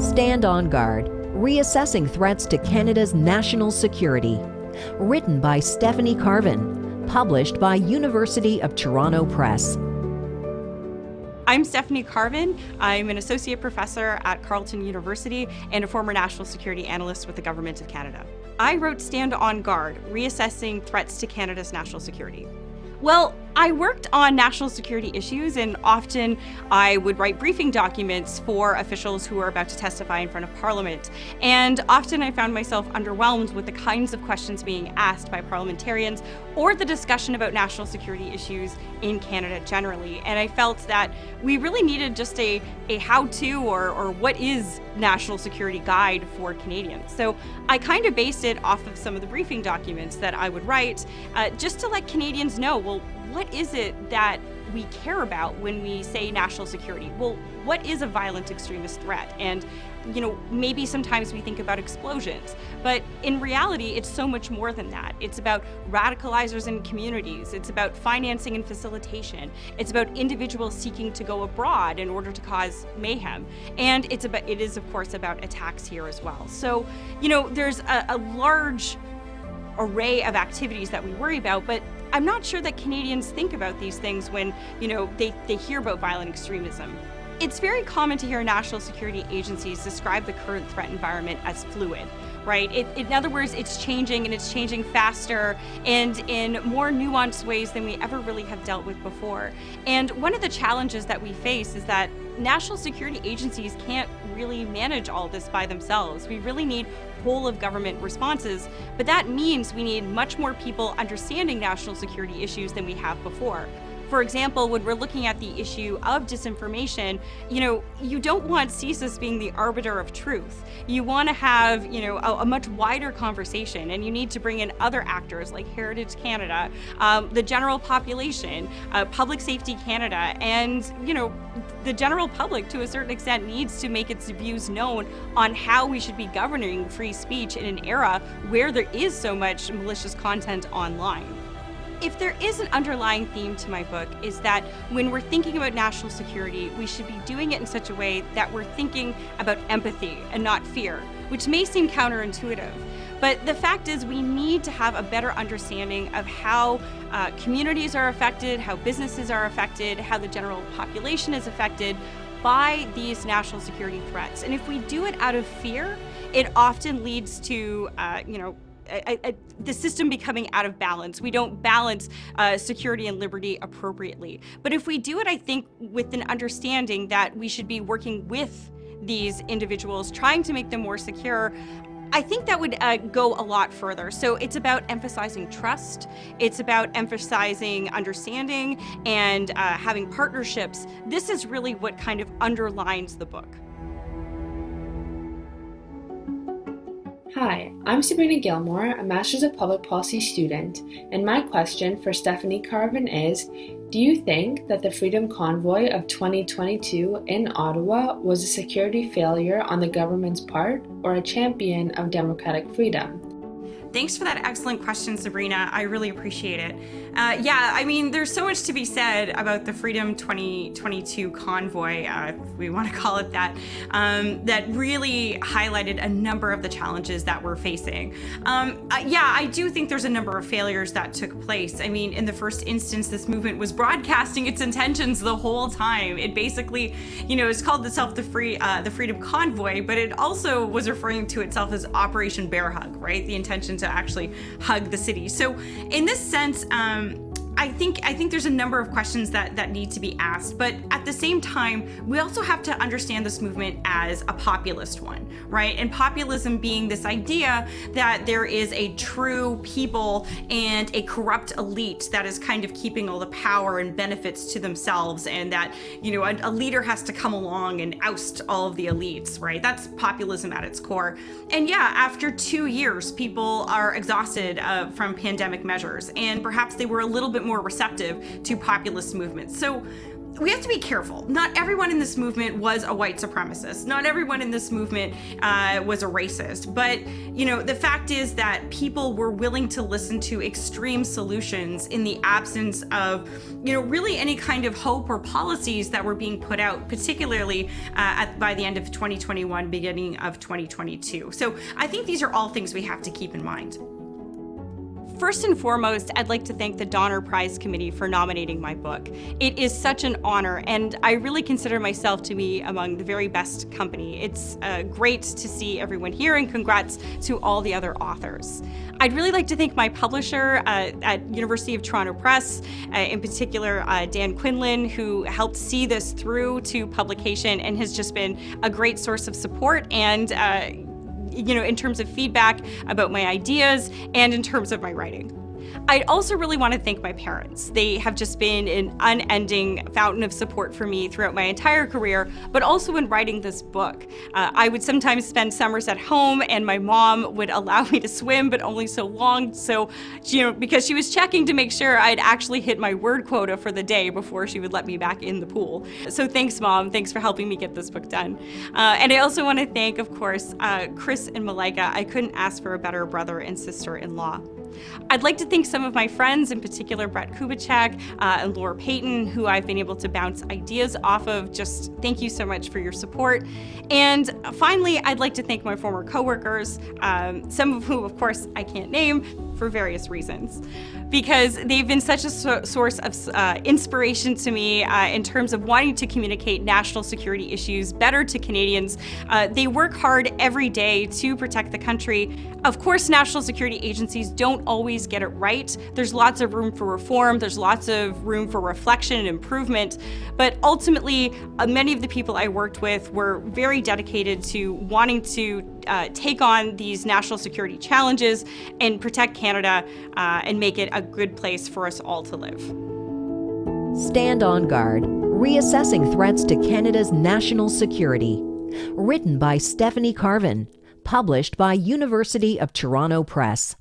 Stand on Guard, Reassessing Threats to Canada's National Security. Written by Stephanie Carvin. Published by University of Toronto Press. I'm Stephanie Carvin. I'm an associate professor at Carleton University and a former national security analyst with the Government of Canada. I wrote Stand on Guard, Reassessing Threats to Canada's National Security. Well, I worked on national security issues, and often I would write briefing documents for officials who were about to testify in front of Parliament. And often I found myself underwhelmed with the kinds of questions being asked by parliamentarians or the discussion about national security issues in Canada generally. And I felt that we really needed just a how-to or what is national security guide for Canadians. So I kind of based it off of some of the briefing documents that I would write just to let Canadians know, well, what is it that we care about when we say national security? Well, what is a violent extremist threat? And, maybe sometimes we think about explosions, but in reality, it's so much more than that. It's about radicalizers in communities. It's about financing and facilitation. It's about individuals seeking to go abroad in order to cause mayhem. And it is, of course, about attacks here as well. So, there's a large array of activities that we worry about, but I'm not sure that Canadians think about these things when, they hear about violent extremism. It's very common to hear national security agencies describe the current threat environment as fluid, right? In other words, it's changing, and it's changing faster and in more nuanced ways than we ever really have dealt with before. And one of the challenges that we face is that national security agencies can't really manage all this by themselves. We really need whole of government responses, but that means we need much more people understanding national security issues than we have before. For example, when we're looking at the issue of disinformation, you don't want CSIS being the arbiter of truth. You want to have, a much wider conversation, and you need to bring in other actors like Heritage Canada, the general population, Public Safety Canada, and, the general public to a certain extent needs to make its views known on how we should be governing free speech in an era where there is so much malicious content online. If there is an underlying theme to my book, is that when we're thinking about national security, we should be doing it in such a way that we're thinking about empathy and not fear, which may seem counterintuitive. But the fact is, we need to have a better understanding of how communities are affected, how businesses are affected, how the general population is affected by these national security threats. And if we do it out of fear, it often leads to, the system becoming out of balance. We don't balance security and liberty appropriately. But if we do it, I think, with an understanding that we should be working with these individuals, trying to make them more secure, I think that would go a lot further. So it's about emphasizing trust. It's about emphasizing understanding and having partnerships. This is really what kind of underlines the book. Hi, I'm Sabrina Gilmore, a Master's of Public Policy student, and my question for Stephanie Carvin is, do you think that the Freedom Convoy of 2022 in Ottawa was a security failure on the government's part or a champion of democratic freedom? Thanks for that excellent question, Sabrina. I really appreciate it. There's so much to be said about the Freedom 2022 convoy, if we want to call it that, that really highlighted a number of the challenges that we're facing. I do think there's a number of failures that took place. I mean, in the first instance, this movement was broadcasting its intentions the whole time. It basically, it's called itself the Freedom Convoy, but it also was referring to itself as Operation Bear Hug, right? The intention to actually hug the city. So in this sense, I think there's a number of questions that need to be asked, but at the same time, we also have to understand this movement as a populist one, right? And populism being this idea that there is a true people and a corrupt elite that is kind of keeping all the power and benefits to themselves, and that, a leader has to come along and oust all of the elites, right? That's populism at its core. And after 2 years, people are exhausted from pandemic measures, and perhaps they were a little bit more receptive to populist movements. So we have to be careful. Not everyone in this movement was a white supremacist. Not everyone in this movement was a racist. But, the fact is that people were willing to listen to extreme solutions in the absence of, really any kind of hope or policies that were being put out, particularly by the end of 2021, beginning of 2022. So I think these are all things we have to keep in mind. First and foremost, I'd like to thank the Donner Prize Committee for nominating my book. It is such an honor, and I really consider myself to be among the very best company. It's great to see everyone here, and congrats to all the other authors. I'd really like to thank my publisher at University of Toronto Press, in particular Dan Quinlan, who helped see this through to publication and has just been a great source of support and in terms of feedback about my ideas and in terms of my writing. I'd also really want to thank my parents. They have just been an unending fountain of support for me throughout my entire career, but also in writing this book. I would sometimes spend summers at home, and my mom would allow me to swim, but only so long. So, because she was checking to make sure I'd actually hit my word quota for the day before she would let me back in the pool. So thanks, Mom. Thanks for helping me get this book done. And I also want to thank, of course, Chris and Malika. I couldn't ask for a better brother and sister-in-law. I'd like to thank some of my friends, in particular Brett Kubitschek and Laura Payton, who I've been able to bounce ideas off of. Just thank you so much for your support. And finally, I'd like to thank my former coworkers, some of whom, of course, I can't name for various reasons, because they've been such a source of inspiration to me in terms of wanting to communicate national security issues better to Canadians. They work hard every day to protect the country. Of course, national security agencies don't always get it right. There's lots of room for reform. There's lots of room for reflection and improvement. But ultimately, many of the people I worked with were very dedicated to wanting to take on these national security challenges and protect Canada and make it a good place for us all to live. Stand on Guard, Reassessing Threats to Canada's National Security. Written by Stephanie Carvin. Published by University of Toronto Press.